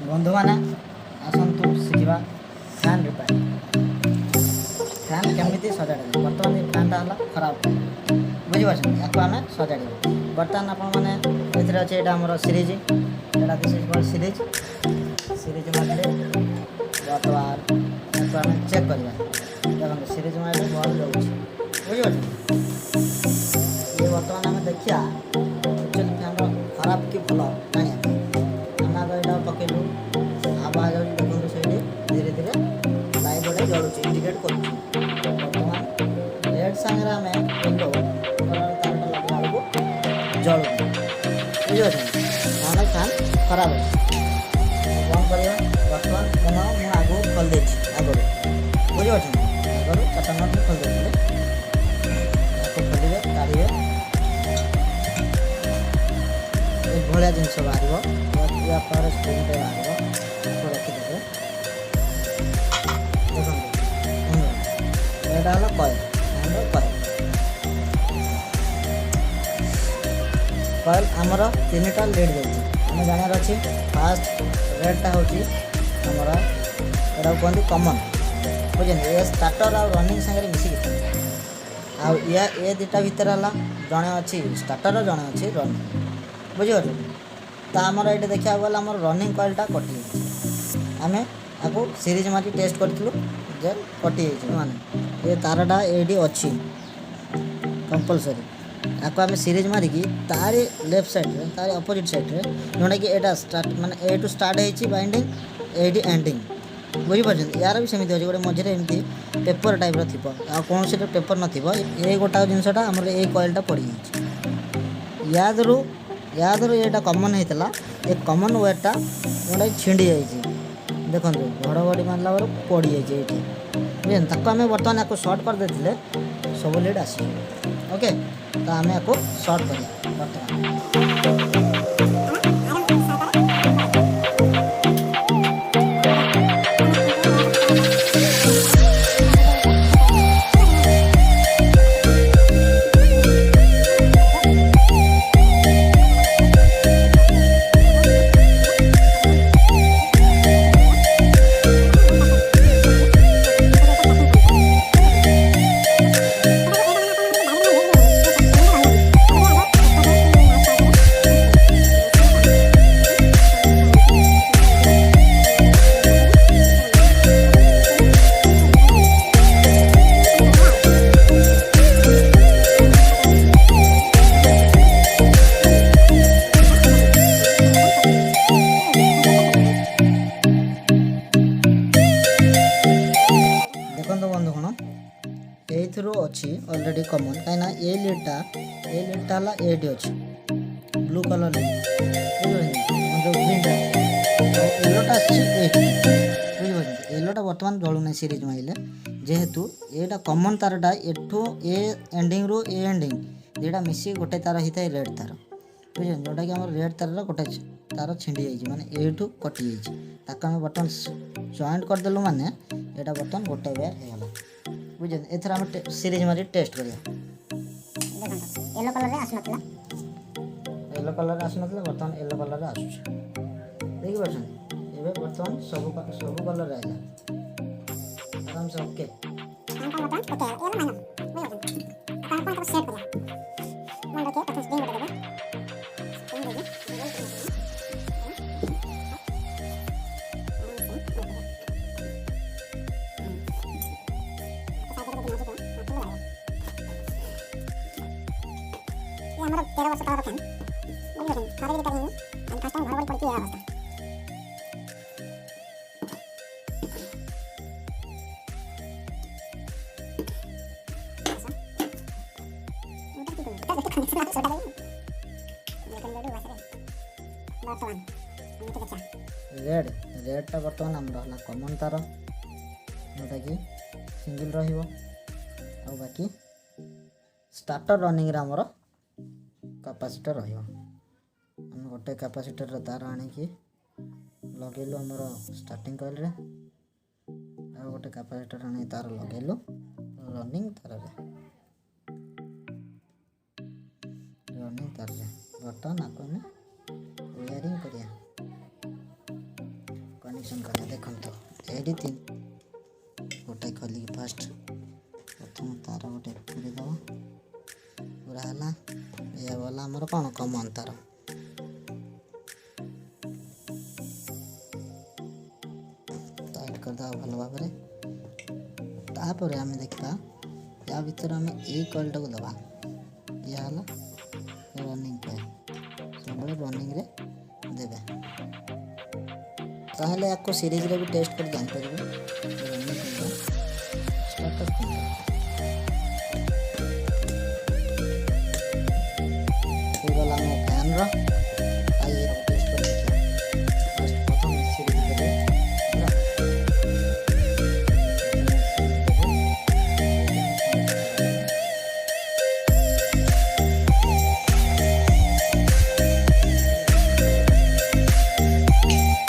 बंधु मैंने आसतु शिखा fan repair fan केमी सजाड़ बर्तमान ये फैनटा है खराब बुझीपार या आम सजाड़ बर्तमान आपने अच्छे यहाँ सीरीज यहाँ this is called series series मारे बर्तमान या आम चेक करवा देखो सीरीज मारे भल जाऊँगी बुझीपार ये बर्तमान आम देखिया एक्चुअली फैन खराब कि भल जाना आम आगे यहाँ पकेलु आवाज देखो से धीरे धीरे लाइट गोटे जलुचे इंडिकेट कर बर्तमान रेड सांगे आम येलो कलर तारटा लगला बेलू जलू बुझे ना फैन खराब है बंद करवा बर्तमान पुनः मुझे आगू खोल दे आगुरी बुझे आगुरी चार्टा नट खोल दे खोलिए काढ़े भाया जिनस बाहर या पर स्क्रीन बाहर रखिदे देखो यहाँ हल कॉइल कॉइल आमर 3टा लीड जाम जानवर अच्छी फास्ट रेडटा हूँ आमर यहाँ कहते कमन बुझे ये स्टार्टर आ रनिंग सागर मिसिकी आउ ये दुटा भितर है जड़े अच्छी स्टार्टर जड़े अच्छी रनिंग बुझीपार तो आमर ये देखा गला आम रनिंग कॉइलटा कटि आम आपको सीरीज मारी टेस्ट करूँ जे कटि माने ये तारटा ये अच्छी कंपलसरी आपको आम सीरीज मारिकी तारी लेफ्ट साइड तारी अपोजिट साइड जोटा कि यहाँ स्टार्ट माने ए टू स्टार्ट होती बाइंडिंग ये एंडिंग बुझीपार यार भी सेमती अच्छे गोटे मझे एमती पेपर टाइप थी कौन सी पेपर न ये गोटा जिनसटा आम ये कॉइलटा पड़ जादू यहाँ कमन होता ये कमन वेयरटा गोटे छिंडी जाइए देखो घड़घड़ी मारला बेलू पड़ जाइए बुझे ताको आम बर्तमान आपको सर्ट कर देते सब लीड आस ओके तो आम आपको सर्ट कर बर्तमान अच्छी ऑलरेडी कमन कहीं ये लीडटा है ये अच्छी ब्लू कलर जो ग्रीनटा येलोटा बुझे येलोटा बर्तमान जलू ना सीरीज माइले जेहेतु ये कमन तारटा एठू ए एंडिंग रू ए एंडिंग दुटा मिसी गोटे तार होता है रेड तार बुझे जोटा कि आम रेड तार गोटे तार छिंडी जाइए माने एठू कटि जाइए आम बर्तमान जॉइंट करदेलु माने यहाँ बर्तमान गोटे वेयर होगा बुझे एथर आम सीरीज मारी टेस्ट करिया येलो कलर आसुनथला बर्तमान येलो कलर आसुछ देखि परछन एबे बर्तमान सब कलर आइला आराम से ओके हमारा 13 वर्ष का फैन खाली भी करेंगे हम फर्स्ट टाइम घड़बड़ी पड़ती है अवस्था रेडटा बर्तमान आम रहा कमन तार जोटा कि सिंगल रहिबो आ बाकी स्टार्टर रनिंग रे हमर कैपेसिटर रहिबो हम गोटे कैपेसिटर तार आनिकी लगेलु आमर स्टार्टिंग कॉइल रे आ गोटे कैपेसिटर आनी तार लगेलु रनिंग तार बर्तमान आपको वायरिंग करिया कनेक्शन कर देखो ये गोटे खोल फास्ट प्रथम तार गोटे पूरी दब पूरा है ये गला आमर कौन कमन तार टाइट करदे भल भाव तापर आम देखा या भर आम ये कॉइल टाक दबा या रनिंग पे सब रनिंग रे देवे ताहले आपको सीरीज रे भी टेस्ट कर जान पारिबे।